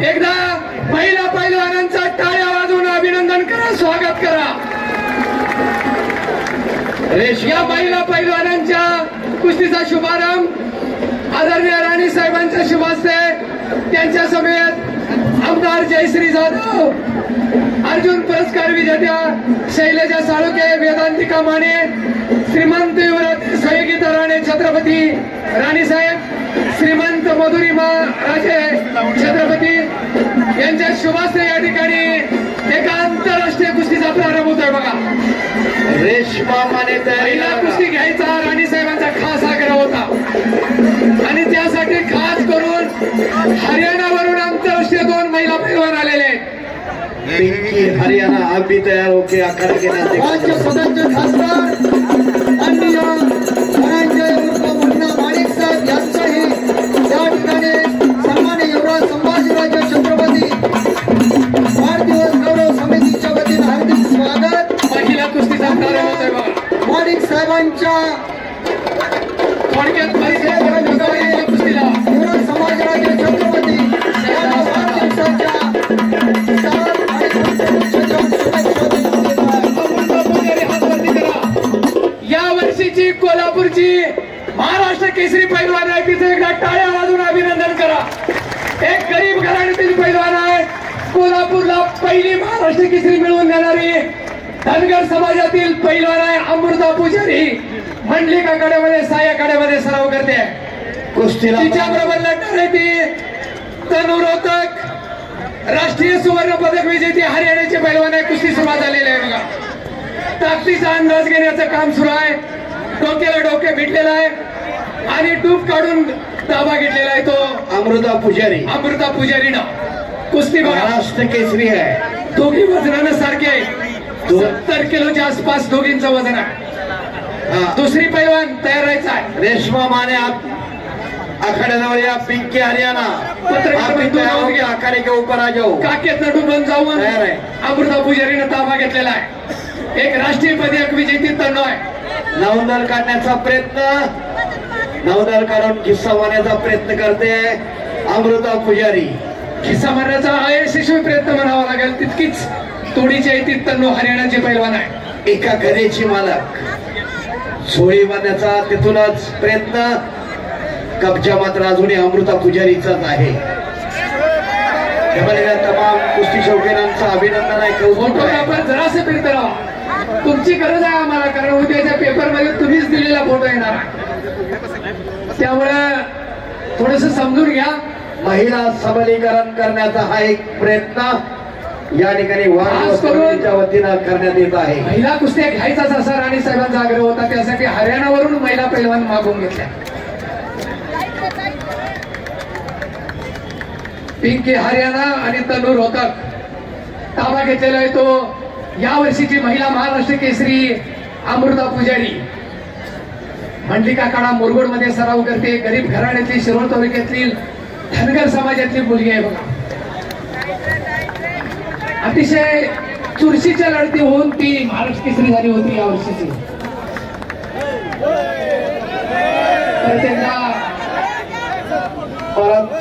एकदा महिला पैलवानांचा टाळ्या वाजवून अभिनंदन करा, स्वागत करा। या महिला पैलवानांच्या कुस्तीचा शुभारंभ आदरणीय राणी साहेबांच्या शुभ हस्ते त्यांच्या समेत आमदार जयश्री जाधव, अर्जुन पुरस्कार विजेत्या शैलजा साळुके, वेदांतिका माने, श्रीमंत युवराज संगीता राणे छत्रपती राणी साहेब, श्रीमंत मधुरिमा राजे छत्रपती यांच्या शुभ हस्ते या ठिकाणी एका आंतरराष्ट्रीय कुस्तीचा प्रारंभ होतोय। बघा, रेशमा माने पहिला कुस्ती घ्यायचा राणी साहेबांचा खास आग्रह होता आणि त्यासाठी खास करून हरियाणावरून आंतरराष्ट्रीय 2 महिला पैलवान आलेले आहेत। पिंकी हरियाणा अभी तयार होके आखाडा घेण्याचे राज्य सदस्य खासदार माननीय धनंजय उर्फ मुन्ना माणिक साहेब यांचाही या ठिकाणी सन्माननीय युवराज संभाजीराजे छत्रपती वाढदिवस गौरव समितीच्या वतीने हार्दिक स्वागत। पहिला कुस्तीचा प्रारंभ होतोय। बघा, माणिक साहेबांच्या थोडक्यात परिचय या कुस्तीला युवराज संभाजीराजे छत्रपती या वर्षीची कोल्हापूरची महाराष्ट्र केसरी पैलवान आहे, तिथे एकदा टाळ्या वाजून अभिनंदन करा। एक गरीब घराण्यातील पैलवान आहे, कोल्हापूरला पहिली महाराष्ट्र केसरी मिळवून देणारी धनगर समाजातील पैलवान आहे अमृता पुजारी। मंडलिक आखाड्यामध्ये, साई आखाड्यामध्ये सराव करते। कुस्तीला तिच्या बरोबर लढणार आहे ती तनु रोहतक, राष्ट्रीय सुवर्ण पदक विजेती हरियाणाचे पैलवान आहे। कुस्ती सुरुवात झालेली आहे। बघा, ताकदीचा अंदाज घेण्याचं काम सुरू आहे। डोक्याला डोके भिडलेला आहे आणि डूब काढून ताबा घेतलेला आहे तो अमृता पुजारी ना। कुस्ती महाराष्ट्र केसरी आहे, दोघी वजनानं सारखे 70 किलोच्या आसपास दोघींचं वजन आहे। दुसरी पैलवान तयार राहायचा आहे। रेशमा माने अखाड्याजवळ या, पिंकी हरियाणा आखाडे के ऊपर आ जाओ, काकेतनं डुबून जाऊन तयार आहे। अमृता पुजारीनं ताबा घेतलेला आहे। एक राष्ट्रीय पदक विजेती तनु आहे। नवदल काढण्याचा प्रयत्न, नवदल काढून किस्सा मारण्याचा प्रयत्न करते अमृता पुजारी। खिस्सा मारण्याचा अयशस्वी प्रयत्न म्हणावा लागेल, तितकीच तोडीची आहे ती तनु हरियाणाचे पैलवान आहे। एका घरेची मालक, सोळी बांधण्याचा तिथूनच प्रयत्न, कब्जा मात्र अजूनही अमृता पुजारीचाच आहे। तमाम कुस्ती शौकीनांचं अभिनंदन आहे। फोटोग्राफर जरासे फिरत राहा, तुमची गरज आहे आम्हाला, कारण उद्याच्या पेपर मध्ये तुम्हीच दिलेला फोटो येणार आहे, त्यामुळे थोडस समजून घ्या। महिला सबलीकरण करण्याचा हा एक प्रयत्न या ठिकाणी वारकऱ्यांच्या वतीनं करण्यात येत आहे। महिला कुस्त्या घ्यायचाच असा राणी साहेबांचा आग्रह होता, त्यासाठी हरियाणावरून महिला पैलवान मागवून घेतल्या। पिंकी हरियाणा आणि तनु रोहतक ताबा घेतलेला आहे तो या वर्षीची महिला महाराष्ट्र केसरी अमृता पुजारी। मंडलिक आखाडा मुरगुड मध्ये सराव करते। गरीब घराण्यातली, शिरोळ तालुक्यातील धनगर समाजातली मुलगी आहे। बघा, अतिशय चुरशीच्या लढती होऊन ती महाराष्ट्र केसरी झाली होती या वर्षीची। तर त्यांना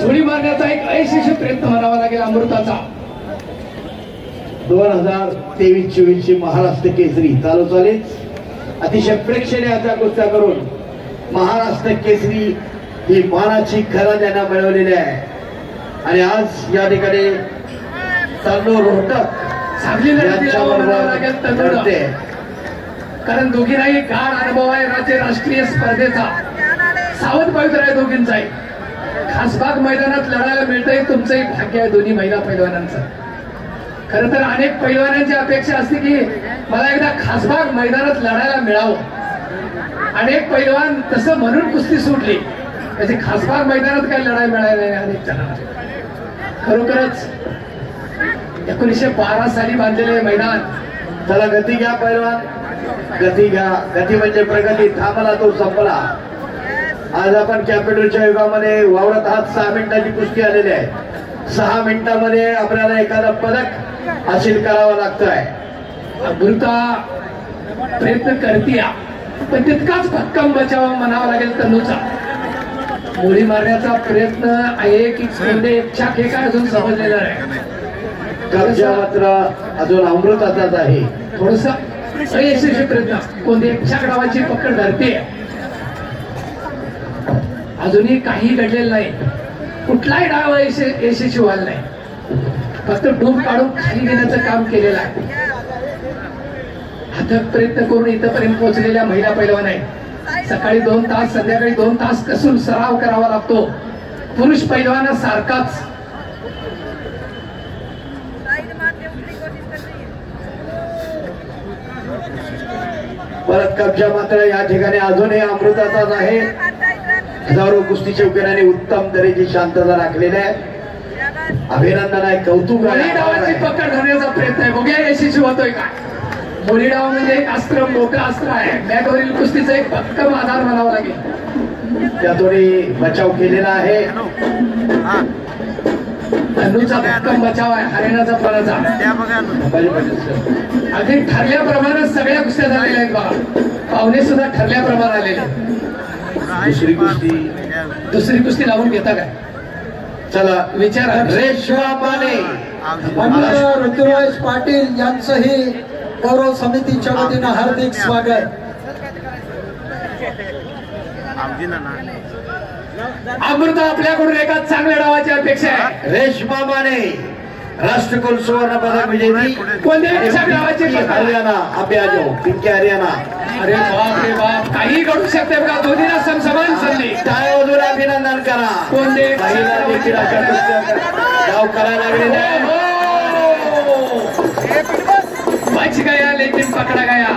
झोळी मारण्याचा एक अयशस्वी प्रयत्न म्हणावा लागेल अमृताचा। 2023-24 ची महाराष्ट्र केसरी चालूच अतिशय प्रेक्षणीय अशा कुस्त्या करून महाराष्ट्र केसरी ही मानाची खरा त्यांना मिळवलेली आहे। आणि आज या ठिकाणी तनु रोहतक चांगली लढते, कारण दोघींनाही गाढ अनुभव आहे राज्य राष्ट्रीय स्पर्धेचा। सावध पवित्र आहे दोघींचाही। खासबाग मैदानात लढायला मिळतंय, तुमचंही भाग्य आहे दोन्ही महिला पैलवानांचं। खरं तर अनेक पैलवानांची अपेक्षा असते की मला एकदा खासबाग मैदानात लढायला मिळावं। अनेक पैलवान तसं म्हणून कुस्ती सुटली, त्याची खासबाग मैदानात काही लढाई मिळाली नाही अनेक जणांना। खरोखरच 1912 साली बांधलेले मैदान। त्याला गती घ्या पैलवान, गती घ्या। गती म्हणजे प्रगती, थांबला तो संपला। आज आपण कॅम्प्युटरच्या युगामध्ये वावरत आहात। 6 मिनिटाची कुस्ती आलेली आहे। 6 मिनिटांमध्ये आपल्याला एखादा पदक हासिल करावा लागतोय। अमृता प्रयत्न करते, पण तितकाच भक्कम बचाव म्हणावा लागेल तनुचा। मुली मारण्याचा प्रयत्न आहे की कोणते चाक हे काय अजून समजलेलं नाही. कब्जा मात्र अजून अमृताचाच आहे. थोडस अयशस्वी प्रयत्न कोणते चाक डावाची पकड धरते. अजूनही काही घडलेलं नाही. कुठलाही डाव यशस्वी व्हायला नाही. फक्त डूब काढून खाली घेण्याचं काम केलेलं आहे. अथक प्रयत्न करून इथपर्यंत पोहोचलेल्या महिला पैलवान आहेत. सकाळी 2 तास संध्याकाळी 2 तास कसून सराव करावा लागतो. पुरुष पैलवानासारखाच परत कब्जा मात्र या ठिकाणी अजूनही अमृताचाच आहे. हजारो कुस्ती शौकीनांनी उत्तम तऱ्हेची शांतता राखलेली आहे. अभिनंदन आहे, कौतुक मुली डावाची आहे. पकड धरण्याचा प्रयत्न आहे. बघूया यशस्वी होतोय का. मुली डाव म्हणजे एक अस्त्र, मोठं अस्त्र आहे. बॅटवरील कुस्तीचा एक भक्कम आधार म्हणावा लागेल. त्यातूनही बचाव केलेला आहे. धनुचा भक्कम बचाव आहे. हरियाणाचा पराचा अगदी ठरल्याप्रमाणे सगळ्या कुस्त्या झालेल्या आहेत बघा. पाहुणे सुद्धा ठरल्याप्रमाणे आलेले. दुसरी कुस्ती लावून घेता काय. चला विचार रेश्मा माने ऋतुराज पाटील यांचंही गौरव समितीच्या वतीनं हार्दिक स्वागत. अमृता आपल्याकडून एका चांगल्या डावाची अपेक्षा आहे. रेश्मा माने राष्ट्रकुल सुवर्ण पदक विजेती. कोणत्या डावाची हरियाणा अभ्याजो पिंकी हरियाणा. अरे बाप रे बाप, काही घडू शकते बघा. दोन्हीला समसमान संधी. टाळ्या वाजवून अभिनंदन करा. कोणते महिला देखील अशा कुस्त्या डाव करायला लागलेले आहे. बच गया लेकिन पकडा गया.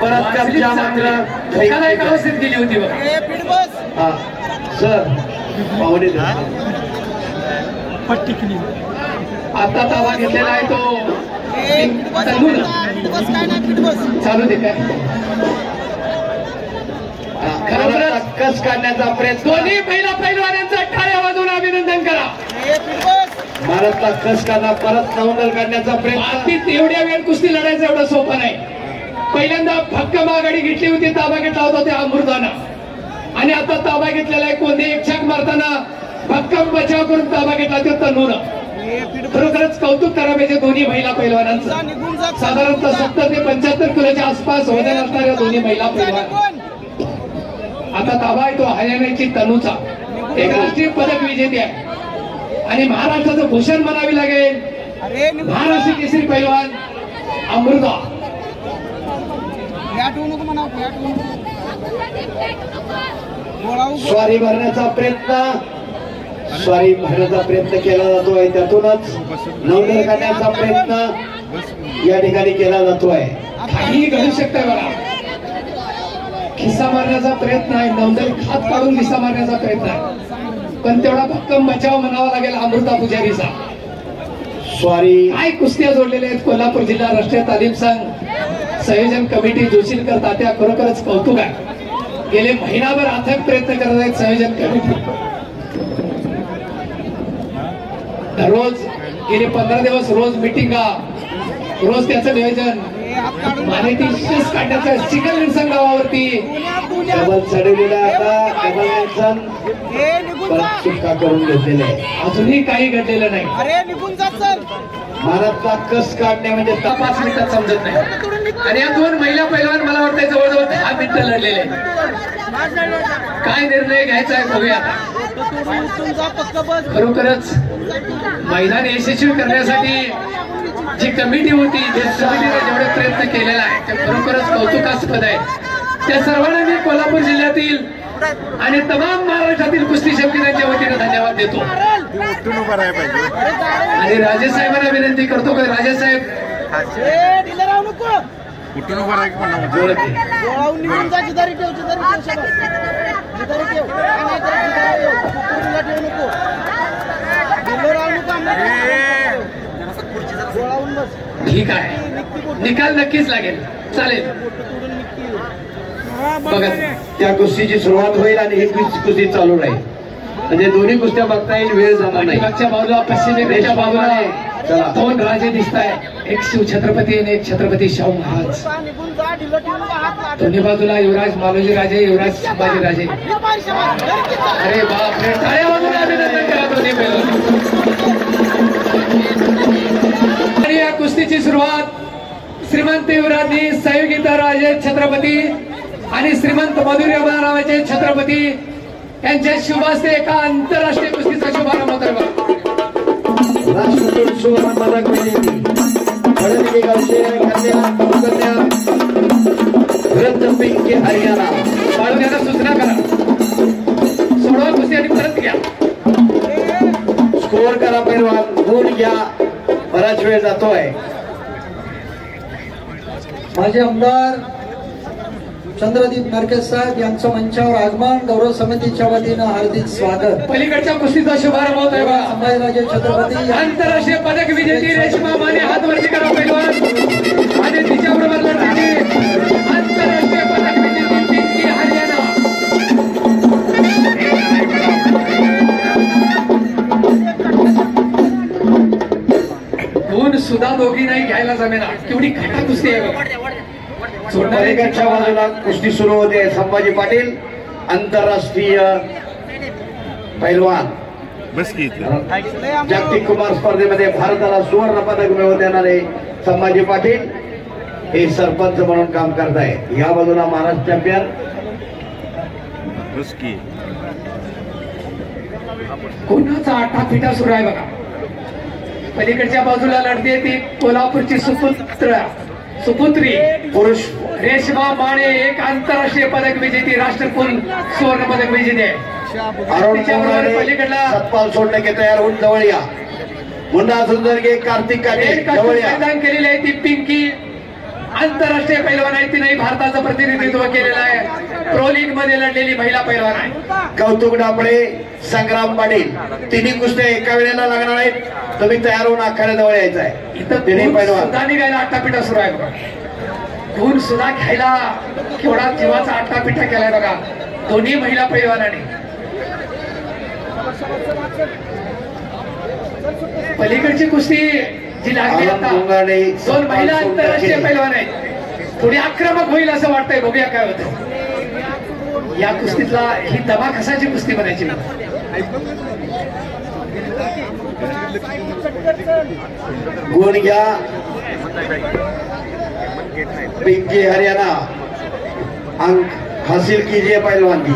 परत कब्जा मात्र धोकादायक अवस्थेत गेली होती बघा. हा सर पाहुणे आता ताबा घेतलेला आहे तो चालू दे काय. खरोखरच कस काढण्याचा प्रयत्न. दोन्ही महिला पैलवानांचा टाळ्या वाजवून अभिनंदन करा. भारतला कस काढा परत नवंदल काढण्याचा प्रयत्न. बाबतीत एवढ्या वेळ कुस्ती लढायचं एवढं सोपं नाही. पहिल्यांदा भक्कम आघाडी घेतली होती. ताबा घेतला होता त्या अमृतानं आणि आता ताबा घेतलेला आहे कोणते एक छाक मारताना भक्कम बचाव करून ताबा घेतला तो तनूनं. खरोखरच कौतुक करायला पाहिजे दोन्ही महिला पैलवानांचं. साधारणतः 70 ते 75 किलोच्या आसपास वजन असणाऱ्या दोन्ही महिला पैलवान. आता ताबा आहे तो हरियाणाची तनूचा. एक राष्ट्रीय पदक विजेते आहे आणि महाराष्ट्राचं भूषण म्हणावी लागेल. महाराष्ट्र केसरी पैलवान अमृता. स्वारी भरण्याचा प्रयत्न केला जातोय. त्यातूनच नवंदल काढण्याचा प्रयत्न या ठिकाणी केला जातोय. काही घडू शकतंय बघा. खिस्सा मारण्याचा प्रयत्न आहे. नवंदल खात काढून खिस्सा मारण्याचा प्रयत्न आहे. पण तेवढा भक्कम बचाव म्हणावा लागेल अमृता पुजारीचा. स्वारी काय कुस्त्या जोडलेल्या आहेत. कोल्हापूर जिल्हा राष्ट्रीय तालीम संघ संयोजन कमिटी जोशीलकर तात्या खरोखरच कौतुक आहे. गेले महिनाभर अथक प्रयत्न करत आहेत संयोजन कमिटी. रोज गेले 15 दिवस रोज मिटिंगा, रोज त्याचं नियोजन माहितीच काढण्याचं सिंगल निरसन गावावरती डबल चढवलेला आता डबल निरसन परत सुटका करून घेतलेले आहे. अजूनही काही घडलेलं नाही. भारतला कस काढणे म्हणजे 5 मिनिटात समजत नाही. आणि या 2 महिला पैलवान मला वाटतं जवळजवळ 10 मिनिटं लढलेले आहेत. काय निर्णय घ्यायचा आहे बघूया आता. खरोखरच मैदान यशस्वी करण्यासाठी जी कमिटी होती त्या कमिटीने जेवढे प्रयत्न केलेला आहे ते खरोखरच कौतुकास्पद आहे. त्या सर्वांना मी कोल्हापूर जिल्ह्यातील आणि तमाम महाराष्ट्रातील कुस्ती शौकीनांच्या वतीने धन्यवाद देतो. आणि राजेसाहेबांना विनंती करतो की राजेसाहेब कुठून उभा राहा पण ठीक आहे. निकाल नक्कीच लागेल. चालेल. बघा त्या कुस्तीची सुरुवात होईल आणि ही कुस्ती चालू राहील. म्हणजे दोन्ही कुस्त्या बघता येईल. वेळ जाणार नाही. मागच्या बाजूला पश्चिमेच्या बाजूला चला. दोन राजे दिसत आहे, एक शिवछत्रपती आणि एक छत्रपती शाहू महाराज. दोन्ही बाजूला युवराज मालोजी राजे, युवराज संभाजी राजे. अरे बापरे, टाळ्या वाजवून अभिनंदन करा दोन्ही पैलवान. आणि या कुस्तीची सुरुवात श्रीमंत युवराजी संयोगिता राजे छत्रपती आणि श्रीमंत मधुर्यमा नावाचे छत्रपती यांच्या शुभास्ते एका आंतरराष्ट्रीय कुस्तीचा शुभारंभ होतोय. राष्ट्रकुल सुवर्ण पदक विजेती फडणके गावचे कन्या पिंकी हरियाणा. बाळू यांना सूचना करा, सोडवा कुस्ती आणि परत घ्या. स्कोर करा पैलवान, गुण घ्या. बराच वेळ जातोय. माजी आमदार चंद्रदीप नरके साहेब यांचं मंचावर आगमन गौरव समितीच्या वतीनं हार्दिक स्वागत. पलीकडच्या कुस्तीचा शुभारंभ होतोय बघा. संभाजीराजे छत्रपती आंतरराष्ट्रीय पदक विजेती रेश्मा माने हात वरती करा पैलवान. आणि तिच्याबरोबर लढणारी आंतरराष्ट्रीय पदक विजेती पिंकी हरियाणा. गुण सुद्धा दोघी नाही घ्यायला जमेना, केवढी घाटा कुस्ती आहे बघा. पलीकडच्या बाजूला कुस्ती सुरू होते. संभाजी पाटील आंतरराष्ट्रीय पैलवान जागतिक कुमार स्पर्धेमध्ये भारताला सुवर्ण पदक मिळवून देणारे संभाजी पाटील हे सरपंच म्हणून काम करत आहे. या बाजूला महाराष्ट्र चॅम्पियन कोणाचा आठापिठा सुरू आहे बघा. पलीकडच्या बाजूला लढते ती कोल्हापूरची सुपुत्री पुरुष रेश्मा माने, एक आंतरराष्ट्रीय पदक विजेती, राष्ट्रकुल सुवर्ण पदक विजेती आहे. अरुण तिच्याबरोबर पलीकडला सतपाल सोडण्याचे तयार होऊन जवळ या. मुन्ना सुंदरगे, कार्तिक काटे जवळ या. मैदान केलेली आहे ती पिंकी, आंतरराष्ट्रीय पैलवान आहे. तिने भारताचं प्रतिनिधित्व केलेलं आहे. प्रो लीग मध्ये लढलेली महिला पैलवान आहे. कौतुक डापडे, संग्राम पाटील, तिन्ही कुस्त्या एका वेळेला लागणार आहेत. तुम्ही तयार होऊन आखाड्याजवळ यायचं आहे. इथं तिन्ही पैलवान सुद्धा निघायला आट्टापिठा सुरू आहे बघा. गुण सुद्धा घ्यायला केवढा जीवाचा आट्टापिठा केलाय बघा दोन्ही महिला पैलवानांनी. पलीकडची कुस्ती जी लागली आता, दोन महिला आंतरराष्ट्रीय पैलवान आहेत. थोडी आक्रमक होईल असं वाटतंय, बघूया काय होतं. या कुस्तीतला ही दबा कसाची कुस्ती बनायची. गुण घ्या. पिंकी हरियाणा अंक हासिल कीजिए पहलवान की.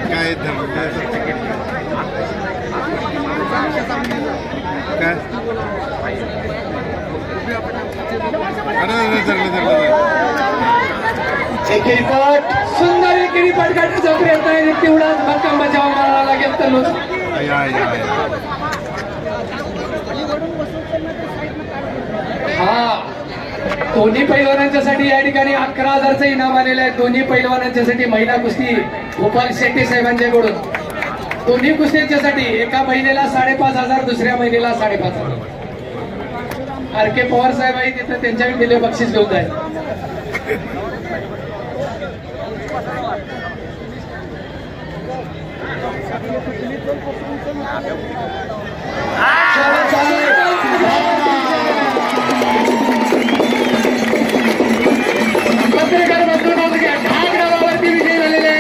काय एकेरी पट सुंदर एकेरी पट काढण्याचा प्रयत्न आहे. तेवढाच भक्कम बचाव मारावा लागेल तर हा. दोन्ही पैलवानांच्यासाठी या ठिकाणी 11,000चं इनाम आलेलं आहे. दोन्ही पैलवानांच्यासाठी महिला कुस्ती गोपाल शेट्टी साहेबांच्याकडून दोन्ही कुस्त्यांच्यासाठी एका महिलेला 5,500, दुसऱ्या महिलेला 5,500. आर के पवार साहेब आहे तिथं, त्यांच्याकडे दिले बक्षीस घेऊन जाईल. पत्रकार बंधूंनो घ्या, ढाक डावावरती विजय झालेले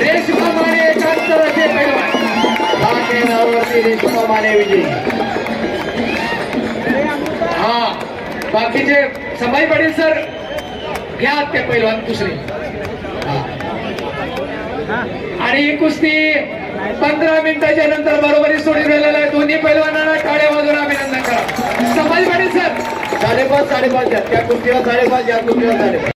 रेश्मा माने, एक आंतरराष्ट्रीय पैलवान. ढाक डावावरती रेश्मा माने विजयी. हा बाकीचे संभाजी पाटील सर घ्या ते पैलवान दुसरे. आणि ही कुस्ती 15 मिनिटाच्या नंतर बरोबरी सोडून राहिलेला आहे. दोन्ही पैलवानांना टाळ्या वाजवून अभिनंदन करा. संभाजी पाटील सर 5.5 त्या कुस्तीला 5.5, या कुस्तीला 5.5.